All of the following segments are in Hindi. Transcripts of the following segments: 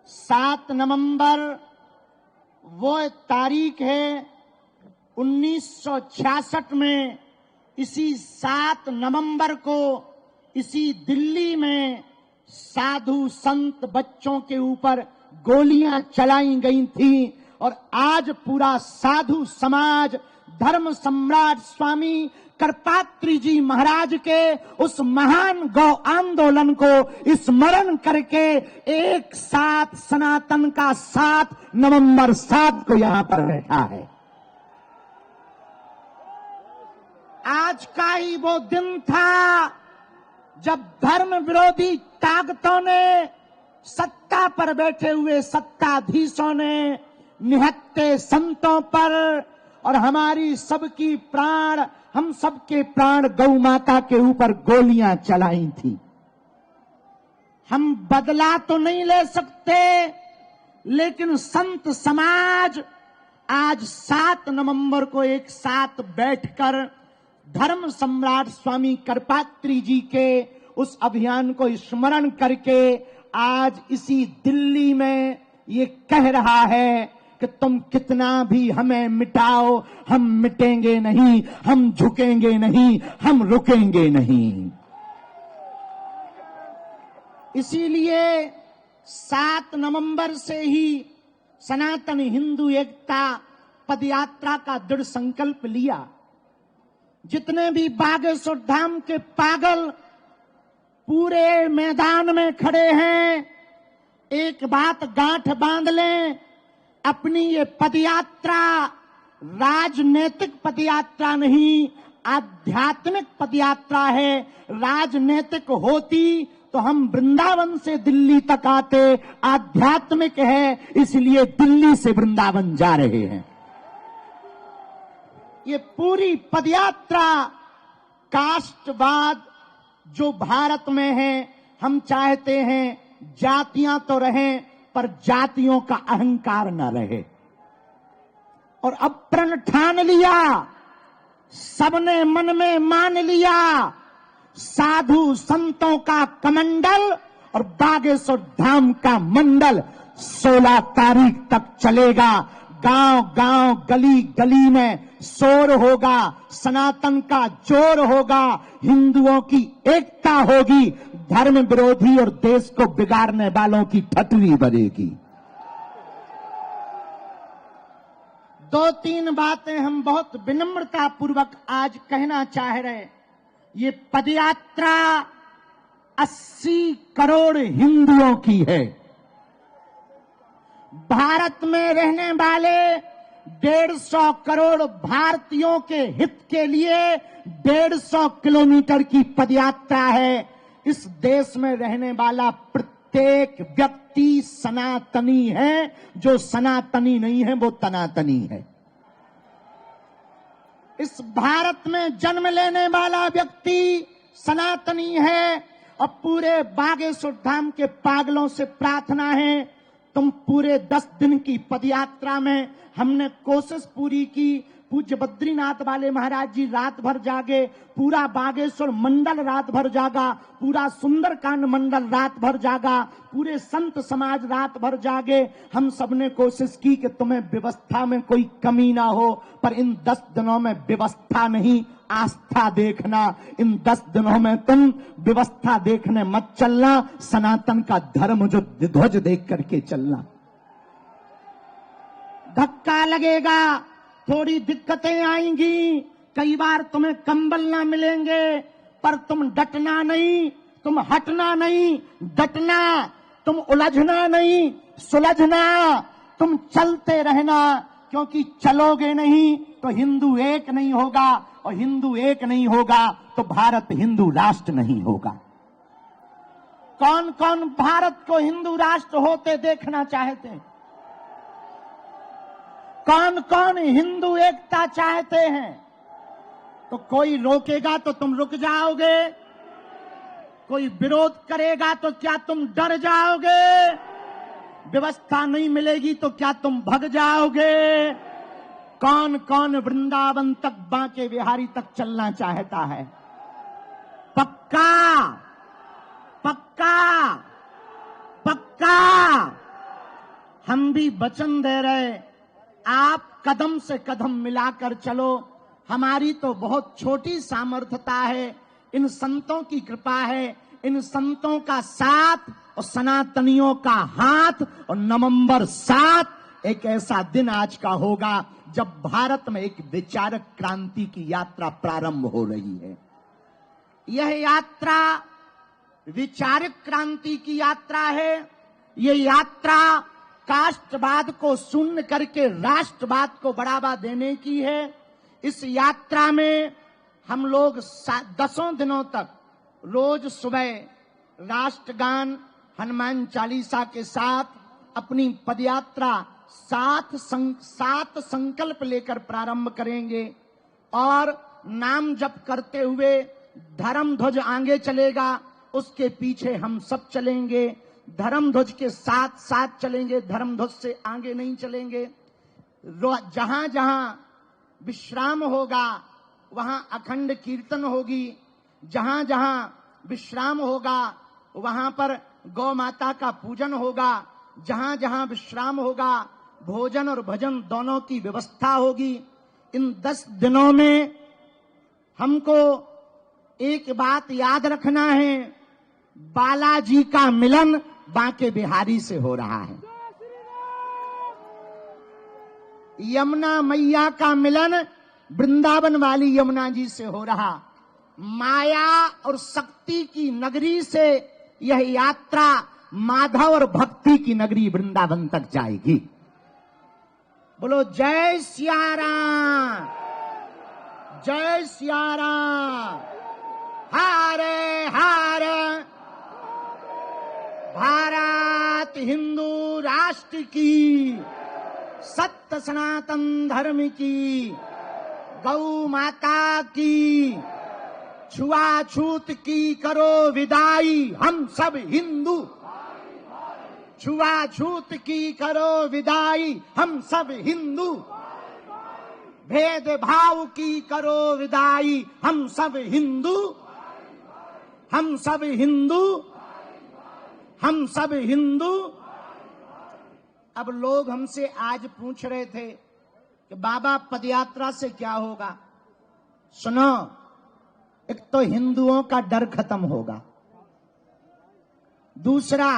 7 नवंबर वो तारीख है 1966 में। इसी 7 नवंबर को इसी दिल्ली में साधु संत बच्चों के ऊपर गोलियां चलाई गई थी और आज पूरा साधु समाज धर्म सम्राट स्वामी करपात्री जी महाराज के उस महान गौ आंदोलन को स्मरण करके एक साथ सनातन का 7 नवंबर 7 को यहां पर बैठा है। आज का ही वो दिन था जब धर्म विरोधी ताकतों ने, सत्ता पर बैठे हुए सत्ताधीशों ने निहत्थे संतों पर और हमारी सबकी प्राण, हम सबके प्राण गौ माता के ऊपर गोलियां चलाई थी। हम बदला तो नहीं ले सकते, लेकिन संत समाज आज 7 नवंबर को एक साथ बैठकर धर्म सम्राट स्वामी करपात्री जी के उस अभियान को स्मरण करके आज इसी दिल्ली में ये कह रहा है कि तुम कितना भी हमें मिटाओ, हम मिटेंगे नहीं, हम झुकेंगे नहीं, हम रुकेंगे नहीं। इसीलिए 7 नवंबर से ही सनातन हिंदू एकता पदयात्रा का दृढ़ संकल्प लिया। जितने भी बागेश्वर धाम के पागल पूरे मैदान में खड़े हैं, एक बात गांठ बांध लें, अपनी ये पदयात्रा राजनीतिक पदयात्रा नहीं, आध्यात्मिक पदयात्रा है। राजनीतिक होती तो हम वृंदावन से दिल्ली तक आते, आध्यात्मिक है इसलिए दिल्ली से वृंदावन जा रहे हैं। ये पूरी पदयात्रा कास्टवाद जो भारत में है, हम चाहते हैं जातियां तो रहें पर जातियों का अहंकार न रहे। और अब प्रण ठान लिया, सबने मन में मान लिया, साधु संतों का कमंडल और बागेश्वर धाम का मंडल 16 तारीख तक चलेगा। गांव गांव गली गली में शोर होगा, सनातन का जोर होगा, हिंदुओं की एकता होगी, धर्म विरोधी और देश को बिगाड़ने वालों की ठटरी बजेगी। 2-3 बातें हम बहुत विनम्रता पूर्वक आज कहना चाह रहे। ये पदयात्रा 80 करोड़ हिंदुओं की है। भारत में रहने वाले 150 करोड़ भारतीयों के हित के लिए 150 किलोमीटर की पदयात्रा है। इस देश में रहने वाला प्रत्येक व्यक्ति सनातनी है, जो सनातनी नहीं है वो तनातनी है। इस भारत में जन्म लेने वाला व्यक्ति सनातनी है। और पूरे बागेश्वर धाम के पागलों से प्रार्थना है, तुम पूरे 10 दिन की पदयात्रा में हमने कोशिश पूरी की। पूज्य बद्रीनाथ वाले महाराज जी रात भर जागे, पूरा बागेश्वर मंडल रात भर जागा, पूरा सुंदरकांड मंडल रात भर जागा, पूरे संत समाज रात भर जागे। हम सबने कोशिश की कि तुम्हें व्यवस्था में कोई कमी ना हो, पर इन 10 दिनों में व्यवस्था नहीं, आस्था देखना। इन 10 दिनों में तुम व्यवस्था देखने मत चलना, सनातन का धर्म जो ध्वज देख करके चलना। धक्का लगेगा, थोड़ी दिक्कतें आएंगी, कई बार तुम्हें कंबल ना मिलेंगे, पर तुम डटना नहीं, तुम हटना नहीं, डटना, तुम उलझना नहीं, सुलझना, तुम चलते रहना। क्योंकि चलोगे नहीं तो हिंदू एक नहीं होगा, और हिंदू एक नहीं होगा तो भारत हिंदू राष्ट्र नहीं होगा। कौन कौन भारत को हिंदू राष्ट्र होते देखना चाहते हैं? कौन कौन हिंदू एकता चाहते हैं? तो कोई रोकेगा तो तुम रुक जाओगे, कोई विरोध करेगा तो क्या तुम डर जाओगे? व्यवस्था नहीं मिलेगी तो क्या तुम भग जाओगे? कौन कौन वृंदावन तक, बांके बिहारी तक चलना चाहता है? पक्का पक्का पक्का हम भी वचन दे रहे, आप कदम से कदम मिलाकर चलो। हमारी तो बहुत छोटी सामर्थ्यता है, इन संतों की कृपा है, इन संतों का साथ और सनातनियों का हाथ। और नवंबर 7 एक ऐसा दिन आज का होगा जब भारत में एक विचारक क्रांति की यात्रा प्रारंभ हो रही है। यह यात्रा विचारक क्रांति की यात्रा है। यह यात्रा कास्टवाद को शून्य करके राष्ट्रवाद को बढ़ावा देने की है। इस यात्रा में हम लोग 10 दिनों तक रोज सुबह राष्ट्रगान, हनुमान चालीसा के साथ अपनी पदयात्रा 7 संकल्प लेकर प्रारंभ करेंगे और नाम जप करते हुए धर्म ध्वज आगे चलेगा, उसके पीछे हम सब चलेंगे। धर्म ध्वज के साथ साथ चलेंगे, धर्म ध्वज से आगे नहीं चलेंगे। जहां जहां विश्राम होगा वहां अखंड कीर्तन होगी। जहां जहां विश्राम होगा वहां पर गौ माता का पूजन होगा। जहां जहां विश्राम होगा भोजन और भजन दोनों की व्यवस्था होगी। इन 10 दिनों में हमको एक बात याद रखना है, बालाजी का मिलन बांके बिहारी से हो रहा है। यमुना मैया का मिलन वृंदावन वाली यमुना जी से हो रहा। माया और शक्ति की नगरी से यह यात्रा माधव और भक्ति की नगरी वृंदावन तक जाएगी। बोलो जय सिया राम, जय सिया राम। हरे हरे भारत हिंदू राष्ट्र की, सत्य सनातन धर्म की, गौ माता की, छुआछूत की करो विदाई, हम सब हिंदू। छुआछूत की करो विदाई, हम सब हिंदू। भेदभाव की करो विदाई, हम सब हिंदू। हम सब हिंदू, हम सब हिंदू। अब लोग हमसे आज पूछ रहे थे कि बाबा पदयात्रा से क्या होगा। सुनो, एक तो हिंदुओं का डर खत्म होगा, दूसरा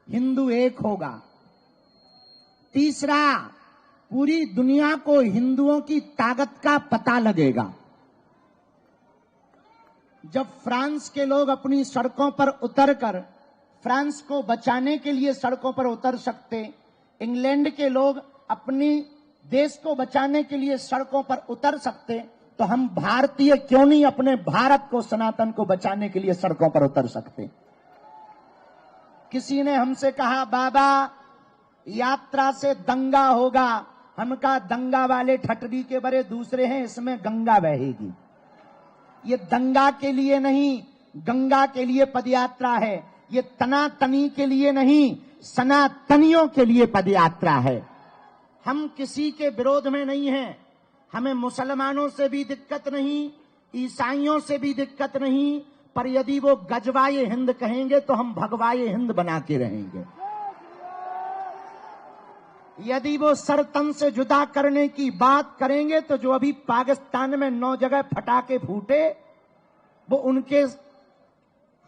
हिंदू एक होगा, तीसरा पूरी दुनिया को हिंदुओं की ताकत का पता लगेगा। जब फ्रांस के लोग अपनी सड़कों पर उतरकर फ्रांस को बचाने के लिए सड़कों पर उतर सकते, इंग्लैंड के लोग अपनी देश को बचाने के लिए सड़कों पर उतर सकते, तो हम भारतीय क्यों नहीं अपने भारत को, सनातन को बचाने के लिए सड़कों पर उतर सकते। किसी ने हमसे कहा बाबा यात्रा से दंगा होगा। हम कहा दंगा वाले ठटरी के बड़े दूसरे हैं, इसमें गंगा बहेगी। ये दंगा के लिए नहीं, गंगा के लिए पदयात्रा है। ये तनातनी के लिए नहीं, सनातनियों के लिए पदयात्रा है। हम किसी के विरोध में नहीं हैं। हमें मुसलमानों से भी दिक्कत नहीं, ईसाइयों से भी दिक्कत नहीं, पर यदि वो गजवाए हिंद कहेंगे तो हम भगवाए हिंद बना के रहेंगे। यदि वो सर तन से जुदा करने की बात करेंगे तो जो अभी पाकिस्तान में 9 जगह फटाके फूटे, वो उनके,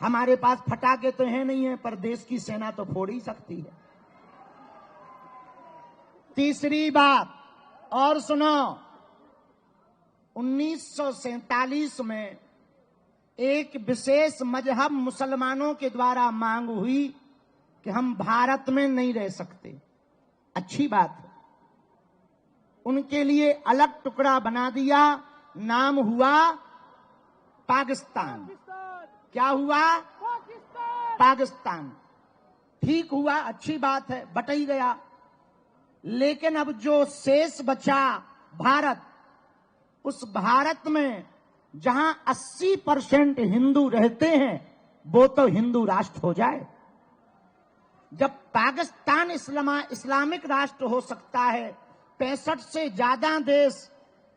हमारे पास फटाके तो है नहीं है, पर देश की सेना तो फोड़ ही सकती है। तीसरी बात और सुनो, 1947 में एक विशेष मजहब मुसलमानों के द्वारा मांग हुई कि हम भारत में नहीं रह सकते। अच्छी बात है, उनके लिए अलग टुकड़ा बना दिया, नाम हुआ पाकिस्तान। क्या हुआ? पाकिस्तान। ठीक हुआ, अच्छी बात है, बट ही गया। लेकिन अब जो शेष बचा भारत, उस भारत में जहां 80% हिंदू रहते हैं, वो तो हिंदू राष्ट्र हो जाए। जब पाकिस्तान इस्लामिक राष्ट्र हो सकता है, 65 से ज्यादा देश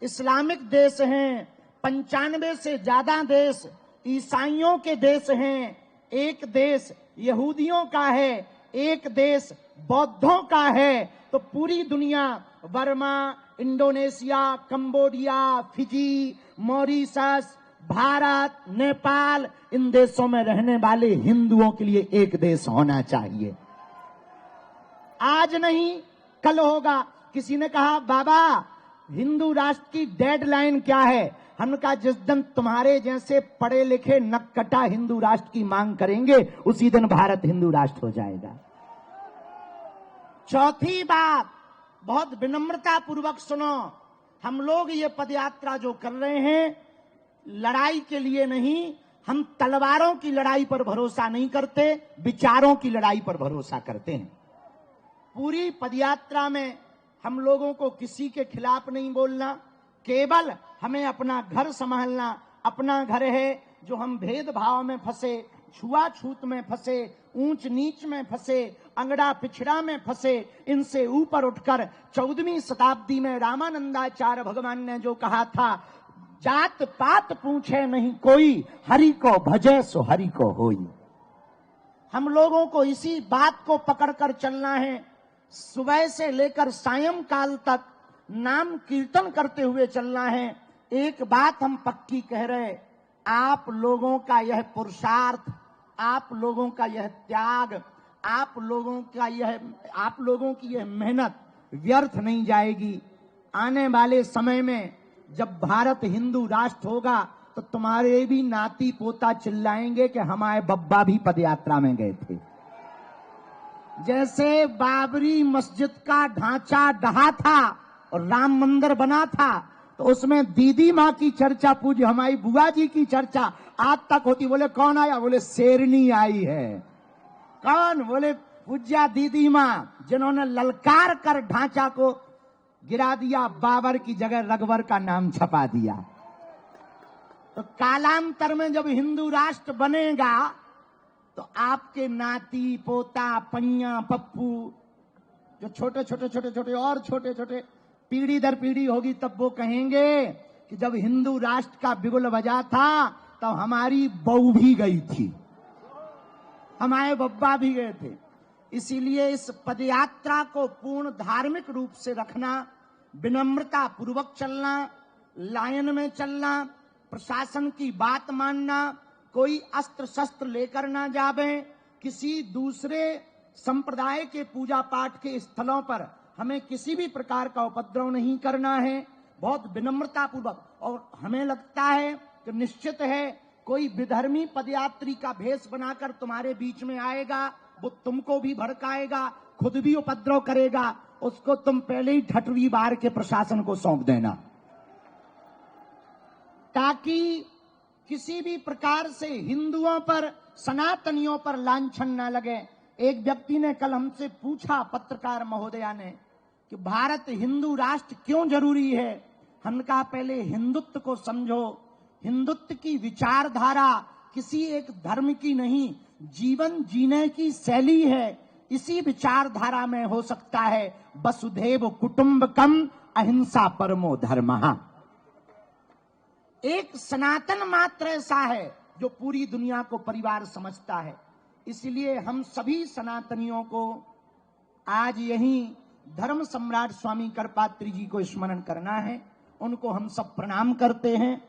इस्लामिक देश हैं, 95 से ज्यादा देश ईसाइयों के देश हैं, एक देश यहूदियों का है, एक देश बौद्धों का है तो पूरी दुनिया, Burma, Indonesia, Cambodia, Fiji, Mauritius, Bharat, Nepal, इन देशों में रहने वाले हिंदुओं के लिए एक देश होना चाहिए। आज नहीं कल होगा। किसी ने कहा बाबा हिंदू राष्ट्र की डेडलाइन क्या है? हमने कहा जिस दिन तुम्हारे जैसे पढ़े लिखे नक्कटा हिंदू राष्ट्र की मांग करेंगे उसी दिन भारत हिंदू राष्ट्र हो जाएगा। चौथी बात, बहुत विनम्रता पूर्वक सुनो, हम लोग ये पदयात्रा जो कर रहे हैं लड़ाई के लिए नहीं, हम तलवारों की लड़ाई पर भरोसा नहीं करते, विचारों की लड़ाई पर भरोसा करते हैं। पूरी पदयात्रा में हम लोगों को किसी के खिलाफ नहीं बोलना, केवल हमें अपना घर संभालना। अपना घर है जो हम भेदभाव में फंसे, छुआछूत में फंसे, ऊंच नीच में फंसे, अंगड़ा पिछड़ा में फंसे, इनसे ऊपर उठकर 14वीं शताब्दी में रामानंदाचार्य भगवान ने जो कहा था, जात पात पूछे नहीं कोई, हरि को भजे सो हरि को होई। हम लोगों को इसी बात को पकड़कर चलना है। सुबह से लेकर सायंकाल तक नाम कीर्तन करते हुए चलना है। एक बात हम पक्की कह रहे, आप लोगों का यह पुरुषार्थ, आप लोगों का यह त्याग, आप लोगों की यह मेहनत व्यर्थ नहीं जाएगी। आने वाले समय में जब भारत हिंदू राष्ट्र होगा तो तुम्हारे भी नाती पोता चिल्लाएंगे कि हमारे बब्बा भी पदयात्रा में गए थे। जैसे बाबरी मस्जिद का ढांचा ढहा था और राम मंदिर बना था तो उसमें दीदी माँ की चर्चा, पूज्य हमारी बुआ जी की चर्चा आज तक होती। बोले कौन आया? बोले शेरनी आई है। कौन? बोले पूज्या दीदी माँ, जिन्होंने ललकार कर ढांचा को गिरा दिया, बाबर की जगह रघुवर का नाम छपा दिया। तो कालांतर में जब हिंदू राष्ट्र बनेगा तो आपके नाती पोता पैया पप्पू जो छोटे छोटे पीढ़ी दर पीढ़ी होगी, तब वो कहेंगे कि जब हिंदू राष्ट्र का बिगुल बजा था तो हमारी बहू भी गई थी, हमारे बब्बा भी गए थे। इसीलिए इस पदयात्रा को पूर्ण धार्मिक रूप से रखना, विनम्रता पूर्वक चलना, लाइन में चलना, प्रशासन की बात मानना, कोई अस्त्र शस्त्र लेकर ना जावे, किसी दूसरे संप्रदाय के पूजा पाठ के स्थलों पर हमें किसी भी प्रकार का उपद्रव नहीं करना है, बहुत विनम्रता पूर्वक। और हमें लगता है कि निश्चित है कोई विधर्मी पदयात्री का भेष बनाकर तुम्हारे बीच में आएगा, वो तुमको भी भड़काएगा, खुद भी उपद्रव करेगा, उसको तुम पहले ही ठठवी बार के प्रशासन को सौंप देना, ताकि किसी भी प्रकार से हिंदुओं पर, सनातनियों पर लांछन ना लगे। एक व्यक्ति ने कल हमसे पूछा, पत्रकार महोदया ने, कि भारत हिंदू राष्ट्र क्यों जरूरी है? हमने कहा पहले हिंदुत्व को समझो। हिंदुत्व की विचारधारा किसी एक धर्म की नहीं, जीवन जीने की शैली है। इसी विचारधारा में हो सकता है वसुधैव कुटुंबकम अहिंसा परमो धर्मः। एक सनातन मात्र ऐसा है जो पूरी दुनिया को परिवार समझता है। इसलिए हम सभी सनातनियों को आज यही धर्म सम्राट स्वामी करपात्री जी को स्मरण करना है। उनको हम सब प्रणाम करते हैं।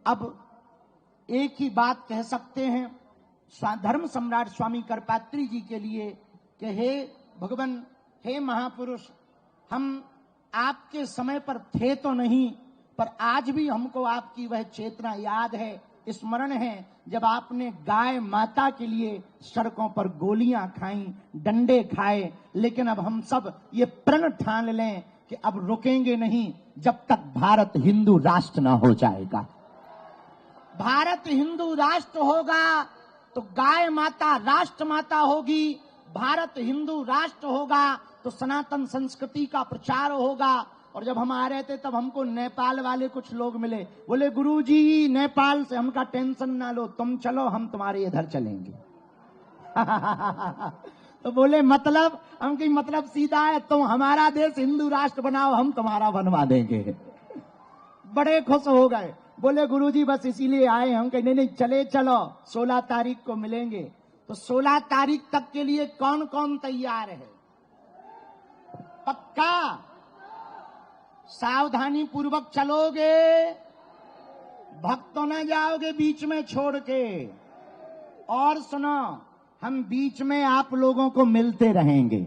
अब एक ही बात कह सकते हैं धर्म सम्राट स्वामी करपात्री जी के लिए कि हे भगवान, हे महापुरुष, हम आपके समय पर थे तो नहीं, पर आज भी हमको आपकी वह चेतना याद है, स्मरण है, जब आपने गाय माता के लिए सड़कों पर गोलियां खाई, डंडे खाए। लेकिन अब हम सब ये प्रण ठान लें कि अब रुकेंगे नहीं जब तक भारत हिंदू राष्ट्र ना हो जाएगा। भारत हिंदू राष्ट्र होगा तो गाय माता राष्ट्र माता होगी। भारत हिंदू राष्ट्र होगा तो सनातन संस्कृति का प्रचार होगा। और जब हम आ रहे थे तब हमको नेपाल वाले कुछ लोग मिले, बोले गुरुजी नेपाल से हमका टेंशन ना लो, तुम चलो हम तुम्हारे इधर चलेंगे। तो बोले मतलब? हम की मतलब सीधा है, तुम हमारा देश हिंदू राष्ट्र बनाओ, हम तुम्हारा बनवा देंगे। बड़े खुश हो गए, बोले गुरुजी बस इसीलिए आए। हम कहे नहीं चले चलो, 16 तारीख को मिलेंगे। तो 16 तारीख तक के लिए कौन कौन तैयार है? पक्का? सावधानी पूर्वक चलोगे? भक्तों न जाओगे बीच में छोड़ के? और सुनो, हम बीच में आप लोगों को मिलते रहेंगे।